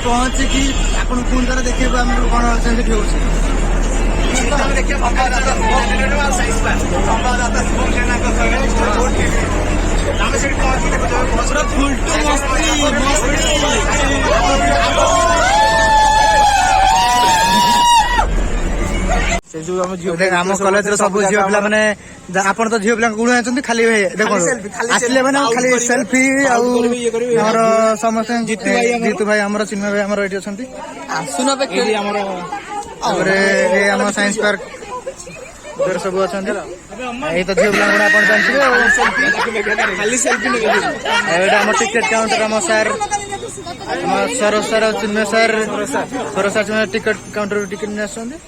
ପହଞ୍ଚିକି ଆପଣ ପୁଣି ଥରେ ଦେଖିବାକୁ ଆମେ କଣ ସେଠି ହଉଛି। ଆମ କଲେଜର ସବୁ ଝିଅ ପିଲା ମାନେ ଆପଣ ତ ଝିଅ ପିଲାଙ୍କୁ ଗୁଣ ଜାଣିଛନ୍ତି ଖାଲି ଦେଖନ୍ତୁ ଆସିଲେ ମାନେ ଖାଲି ସେଲ୍ଫି ଆଉ ଆମର ସମସ୍ତେ ଜିତୁ ଭାଇ ଆମର ଚିନ୍ମୟ ଭାଇ ଆମର ଏଠି ଅଛନ୍ତି। ଆମର ତାପରେ ଆମ ସାଇନ୍ସ ପାର୍କ ସବୁ ଅଛନ୍ତି। ଏଇ ତ ଝିଅ ପିଲାଙ୍କୁ ଆପଣ ଜାଣିଥିବେ ଏଇଟା ଆମ ଟିକେଟ କାଉଣ୍ଟର ଆମ ସାର୍ ଆମ ସରୋଜ ସାର୍ ଆଉ Chinmay sir Saroj sir ticket counter ticket ନେଇ ଆସୁଛନ୍ତି।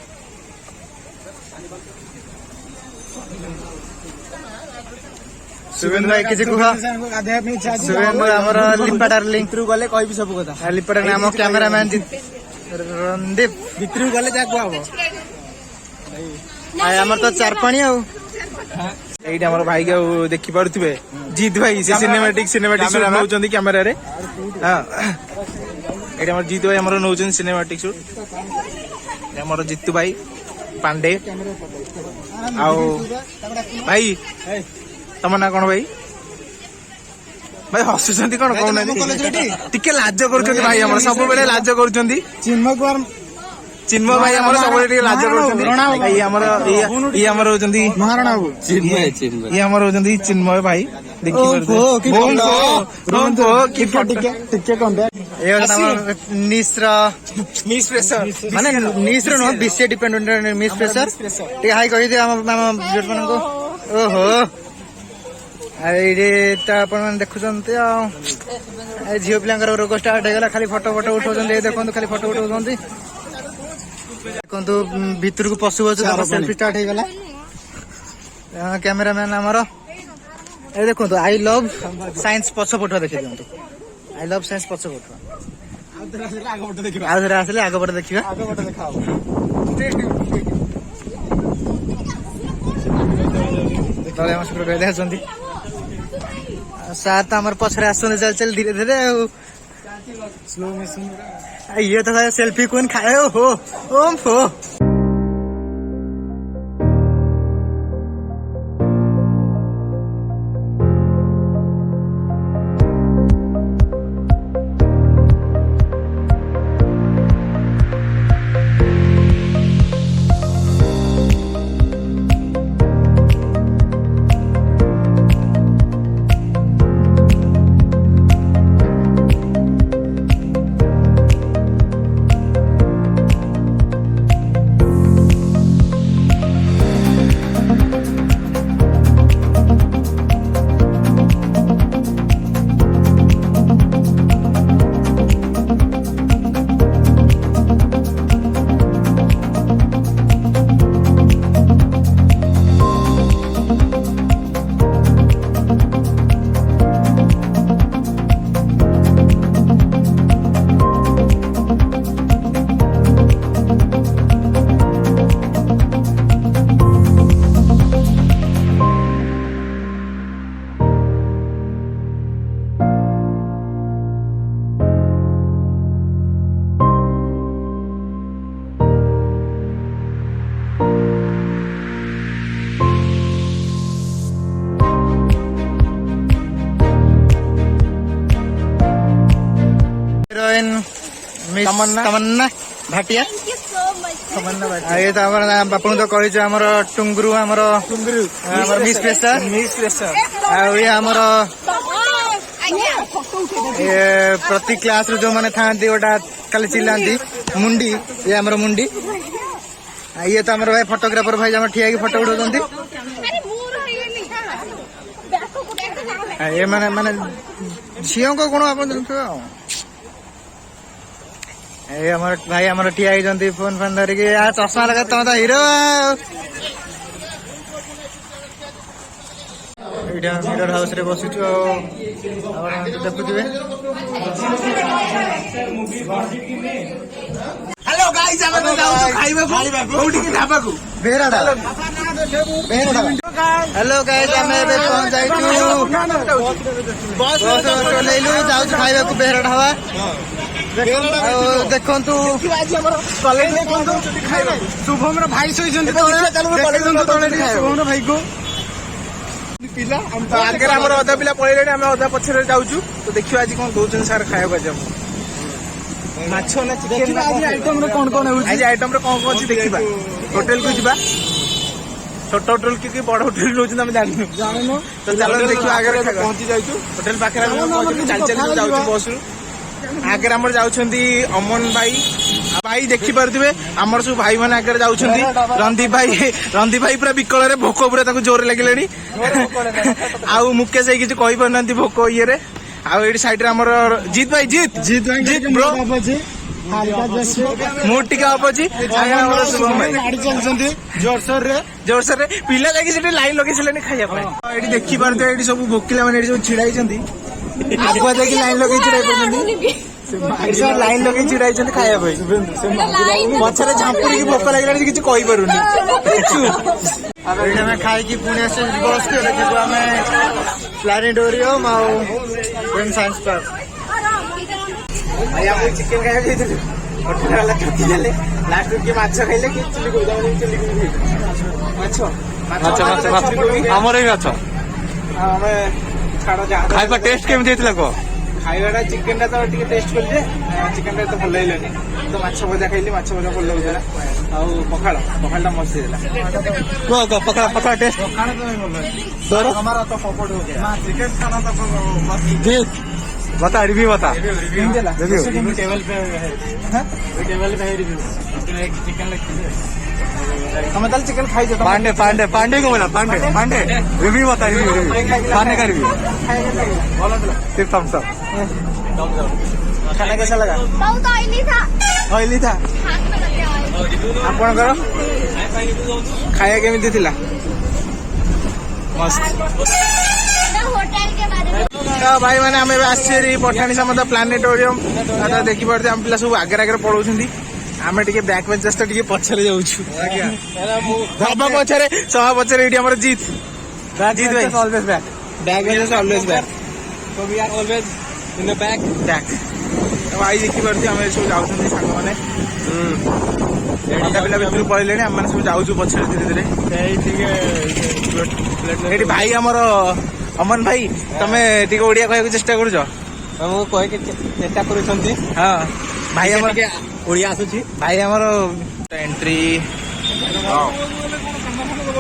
ସୁବେନ୍ଦୁ ଭାଇ କିଛି କୁହ। ସୁବେନ୍ଦୁ ଆମର ଲିପା ଡାର୍ଲିଂ ଭିତରକୁ ଗଲେ କହିବି ସବୁ କଥା। ଲିପା ଡାର୍ଲିଂ ଆମ କ୍ୟାମେରାମ୍ୟାନ ରଣଦୀପ ଭିତରକୁ ଗଲେ ଯାହା କୁହା ହବ। ଆମର ତ ଚାରପାଣି ଆଉ ଏଇଟା ଆମର ଭାଇ ଆଉ ଦେଖିପାରୁଥିବେ ଜିତ୍ ଭାଇ ସେ ସିନେମାଟିକ ସୁଟ ନଉଛନ୍ତି କ୍ୟାମେରାରେ। ଏଇଟା ଆମର ଜିତ୍ ଭାଇ ଆମର ନଉଛନ୍ତି ସିନେମାଟିକ ସୁଟ। ଆମର ଜିତୁ ଭାଇ ପାଣ୍ଡେ ଆଉ ଭାଇ ତମ ନା କଣ ଭାଇ? ଭାଇ ହସୁଛନ୍ତି କଣ କହୁନାହାନ୍ତି? ଟିକେ ଲାଜ କରୁଛନ୍ତି ଭାଇ ଆମର ସବୁବେଳେ ଲାଜ କରୁଛନ୍ତି। ଚିନ୍ମୟ ଭାଇ ଆମର ସବୁବେଳେ ଟିକେ ଲାଜ କରୁଛନ୍ତି। ଇଏ ଆମର ହଉଛନ୍ତି ଇଏ ଆମର ହଉଛନ୍ତି ଚିନ୍ମୟ ଭାଇ। ମାନେ ନିସ୍ର ନୁହଁ ବିସିଏ ଡିପେଣ୍ଡେଣ୍ଟ ମିସ୍ ପ୍ରେସର ଟିକେ ହାଇ କହିଦିଅ ଆମ ମାନଙ୍କୁ। ଓହୋ ଏଇଠି ତ ଆପଣ ମାନେ ଦେଖୁଛନ୍ତି ଆଉ ଝିଅ ପିଲାଙ୍କର ରୋଗ ଷ୍ଟାର୍ଟ ହେଇଗଲା। ଖାଲି ଫଟୋ ଉଠଉଛନ୍ତି। ଏଇ ଦେଖନ୍ତୁ ଖାଲି ଫଟୋ ଉଠଉଛନ୍ତି। ଦେଖନ୍ତୁ ଭିତରକୁ ପଶୁ ପଶୁ ସେଲ୍ଫି ଷ୍ଟାର୍ଟ ହେଇଗଲା। କ୍ୟାମେରାମ୍ୟାନ ଆମର ଏ ଦେଖନ୍ତୁ ଆଇ ଲଭ୍ ସାଇନ୍ସ ପଛ ପଟୁଆ ଦେଖେଇ ଦିଅନ୍ତୁ। ଆଇ ଲଭ୍ ସାଇନ୍ସ ପଛ ପଟୁଆ ଆଉ ଥରେ ଆସିଲେ ଆଗ ପଟେ ଦେଖିବା। ତଳେ ଆମ ସୁପରଭାଇଜର ଆସନ୍ତି। ସାର୍ ତ ଆମର ପଛରେ ଆସୁଛନ୍ତି ଚାଲି ଚାଲି ଧୀରେ ଧୀରେ ଆଉ ଇଏ ତ ସେଲ୍ଫି କୁଇନ୍ ଖାଏ। ଓହୋ ଓହୋ तमन्ना भाटिया ये तो आपन तो कही आमर टुंगुरु आमर मिस प्रेसर ये आमर प्रति क्लास जो मैंने था गोटा खाली चिल्लाती मुंडी ये आमर मुंडी ये तो आमर भाई फोटोग्राफर भाई आम ठिया फोटो उठाउछन्ती ये माने माने झील को गुण आप ए हमर भाई हमर ठिया होइजंती फोन फोन धरिके आ चश्मा लगा तम त हिरो एटा मिरर हाउस रे बसिछु और देखुथिबे। हेलो गाइस हम जाऊ खाइबा कोठी के ढाबा को बेराडा हेलो गाइस हम एबे पहुंच जाइछु बस लेलु जाऊ खाइबा को बेराडा हवा ଦେଖନ୍ତୁ କଲେଜରେ କଣ ଦଉଛନ୍ତି ଖାଇବାକୁ? ଶୁଭମର ଭାଇ ଶୋଇଛନ୍ତି ଶୁଭମର ଭାଇକୁ ପିଲା ତ ଆଗରେ ଆମର ଅଧା ପିଲା ପଳେଇଲେଣି, ଆମେ ଅଧା ପଛରେ ଯାଉଛୁ। ତ ଦେଖିବା ଆଜି କଣ ଦଉଛନ୍ତି ସାର୍ ଖାଇବାକୁ ଆଜି ଆମକୁ। ମାଛ ନା ଚିକେନ? ଆଜି ଆଇଟମରେ କଣ କଣ ହଉଛି? ଆଜି ଆଇଟମରେ କଣ କଣ ଅଛି ଦେଖିବା। ହୋଟେଲକୁ ଯିବା। ଛୋଟ ହୋଟେଲ କି ବଡ ହୋଟେଲ ରହୁଛନ୍ତି ଆମେ ଜାଣିନୁ। ତ ଚାଲ ଦେଖିବା ଆଗରେ ପହଞ୍ଚି ଯାଇଛୁ। ହୋଟେଲ ପାଖରେ ଆମେ ପହଞ୍ଚିଲୁ, ଚାଲି ଚାଲି ଯାଉଛୁ ବସରୁ। ଆଗରେ ଆମର ଯାଉଛନ୍ତି ଅମନ ଭାଇ। ଭାଇ ଦେଖିପାରୁଥିବେ ଆମର ସବୁ ଭାଇ ମାନେ ଆଗରେ ଯାଉଛନ୍ତି। ରନ୍ଦୀପ ଭାଇ ପୁରା ବିକଳରେ ଭୋକ ପୁରା ତାଙ୍କୁ ଜୋରରେ ଲାଗିଲାଣି। ଆଉ ମୁକେଶ ଭାଇ କିଛି କହିପାରୁନାହାନ୍ତି ଭୋକ ଇଏରେ। ଆଉ ଏଇଠି ସାଇଡରେ ଆମର ଜିତ୍ ଭାଇ ବ୍ରୋ ମୁଁ ଟିକେ ଅଫ୍ ଅଛି। ଗାଡି ଚାଲିଛନ୍ତି ଜୋରସୋରରେ ପିଲା ଯାଇକି ସେଠି ଲାଇନ ଲଗେଇ ସାରିଲେଣି ଖାଇବା ପାଇଁ। ଏଠି ଦେଖିପାରୁଥିବେ ଏଠି ସବୁ ଭୋକିଲା ମାନେ ଏଠି ସବୁ ଛିଡା ହେଇଛନ୍ତି। ଆଗୁଆ ଯାଇକି ଲାଇନ ଲଗେଇ ଛିଡା ହେଇଛନ୍ତି। ଏଠି ସବୁ ଲାଇନ ଲଗେଇ ଛିଡା ହେଇଛନ୍ତି ଖାଇବା ପାଇଁ। ପଛରେ ଝାମ୍ପୁରିକି ଭୋକ ଲାଗିଲାଣି କିଛି କହିପାରୁନି। ଏଇଠି ଆମେ ଖାଇକି ପୁଣି ଆସି ବସକୁ ଦେଖିବୁ ଆମେ ପ୍ଲାନେଟୋରିୟମ ଆଉ ସାଇନ୍ସ ପାର୍କ। ଭାଇ ଆମକୁ ଚିକେନ ଖାଇବାକୁ ଦେଇଥିଲୁ, ହୋଟେଲ ବାଲା ଠକି ଦେଲେ। ଲାଷ୍ଟ କିଏ ମାଛ ଖାଇଲେ କି ଚିଲି କୋବି ମାଛ ଆମର ବି ମାଛ। ଆଉ ଆମେ ଛାଡ ଯାହା ଖାଇବା ଟେଷ୍ଟ କେମିତି ହେଇଥିଲା କହ? ଖାଇବାଟା ଚିକେନ ଟା ତ ଟିକେ ଟେଷ୍ଟ କଲି ଯେ ଚିକେନ ଟା ଏତେ ଭଲ ଲାଗିଲାନି। ତ ମାଛ ଭଜା ଖାଇଲି, ମାଛ ଭଜା ଭଲ ଲାଗୁଥିଲା। ଆଉ ପଖାଳ ଟା ମସ୍ତ ହେଇଥିଲା। ପକड़ा टेस्ट ପଖାଳ ତ ଭଲ ତୋର हमारा तो सपोर्ट हो गया चिकन खाना तो जीत बता रिव्यू बता रिव्यू टेबल पे है रिव्यू चिकन लगती है। हमें ताल चिकन खाई जाता पांडे को बोला पांडे रिव्यू बता रिव्यू खाने का रिव्यू सिर्फ थम्स अप। खाना कैसा लगा? बहुत ऑयली था। ଆପଣଙ୍କର ଖାଇବା କେମିତି ଥିଲା? ମସ୍ତ। होटल के बारे में ତ ଭାଇ ମାନେ ଆମେ ଏବେ ଆସିଛେ ପଠାଣି ସାମନ୍ତ ପ୍ଲାନେଟୋରିୟମ। ଦେଖିପାରୁଥିବେ ଆମ ପିଲା ସବୁ ଆଗରେ ପଳଉଛନ୍ତି, ଆମେ ଟିକେ ବ୍ୟାକ୍ ବେଞ୍ଚର୍ସ ତ ଟିକେ ପଛରେ ଯାଉଛୁ। ସଭା ପଛରେ ଏଇଠି ଆମର ଜିତ୍ ଭାଇ backbenchers always back. So we are always in the back. ଭାଇ ଦେଖିପାରୁଥିବେ ଆମେ ସବୁ ଯାଉଛନ୍ତି ସାଙ୍ଗମାନେ। ଅଧା ପିଲା ଭିତରୁ ପଳେଇଲେଣି, ଆମେ ସବୁ ଯାଉଛୁ ପଛରେ ଧୀରେ ଧୀରେ। ଏଇଠି ଭାଇ ଆମର ଅମନ ଭାଇ, ତମେ ଟିକେ ଓଡିଆ କହିବାକୁ ଚେଷ୍ଟା କରୁଛ? ମୁଁ କହିକି ଚେଷ୍ଟା କରୁଛନ୍ତି। ହଁ ଭାଇ ଆମର ଓଡିଆ ଆସୁଛି। ଭାଇ ଆମର ଏଣ୍ଟ୍ରି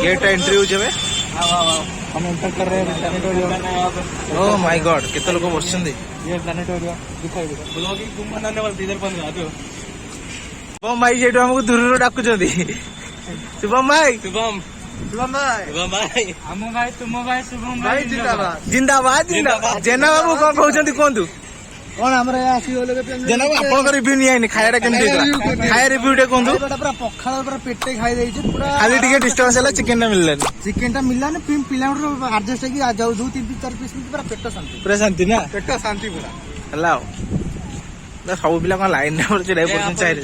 ଗେଟ୍ ଏଣ୍ଟ୍ରି ହଉଛି ଏବେ। हम एंटर कर रहे हैं प्लानेटोरियम। ଓ ମାଇ ଗଡ୍, କେତେ ଲୋକ ବସିଛନ୍ତି। ये प्लानेटोरियम दिखाई दे ब्लॉगिंग तुम बनाने वाले इधर बन जाते हो। ଶୁଭମ ଭାଇ ସେଇଠୁ ଆମକୁ ଦୂରରୁ ଡାକୁଛନ୍ତି। ଶୁଭମ ଭାଇ शुभम भाई हम भाई तुम भाई शुभम भाई ଜିନ୍ଦାବାଦ। ଜେନା ବାବୁ କଣ କହୁଛନ୍ତି କୁହନ୍ତୁ? କଣ ଆମର ଆସିଗଲେ ଜେନା ବାବୁ ଆପଣଙ୍କ ରିଭ୍ୟୁ ନିଆଇନି, ଖାଇବାଟା କେମିତି ହେଇଥିଲା? ଖାଇବା ରିଭ୍ୟୁ ଟେ କୁହନ୍ତୁ। ପୁରା ପଖାଳ ପୁରା ପେଟେ ଖାଇ ଦେଇଛି ପୁରା। ଖାଲି ଟିକେ ଡିଷ୍ଟର୍ବାନ୍ସ ହେଲା, ଚିକେନ ଟା ମିଳିଲାନି। ଚିକେନ ଟା ମିଳିଲାନି, ପିଲାଙ୍କର ଆଡଜଷ୍ଟ ହେଇକି ଯାଉ 2-3-4 ପିସ୍ ପୁରା ପେଟ ଶାନ୍ତି। ପୁରା ଶାନ୍ତି ନା ପେଟ ଶାନ୍ତି ପୁରା ହେଲା ଆଉ। ସବୁ ପିଲା କଣ ଲାଇନ ଛିଡା ପଡୁଛନ୍ତି ଚାରି।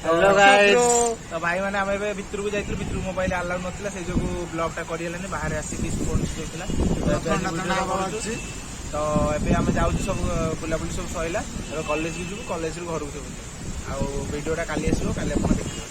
ହ୍ୟାଲୋ ଗାଇସ୍, ତ ଭାଇ ମାନେ ଆମେ ଏବେ ଭିତରକୁ ଯାଇଥିଲୁ। ଭିତରକୁ ମୋବାଇଲ ଆଲାଉ ନଥିଲା, ସେଇ ଯୋଗୁ ବ୍ଲଗ ଟା କରିହେଲାନି। ବାହାରେ ଆସିକି ଫୋନ ହେଇଥିଲା। ତ ଏବେ ଆମେ ଯାଉଛୁ, ସବୁ ବୁଲାବୁଲି ସବୁ ସରିଲା। ଏବେ କଲେଜକୁ ଯିବୁ, କଲେଜରୁ ଘରକୁ ଯିବୁ। ଆଉ ଭିଡିଓ ଟା କାଲି ଆସିବ, କାଲି ଆପଣ ଦେଖିବେ।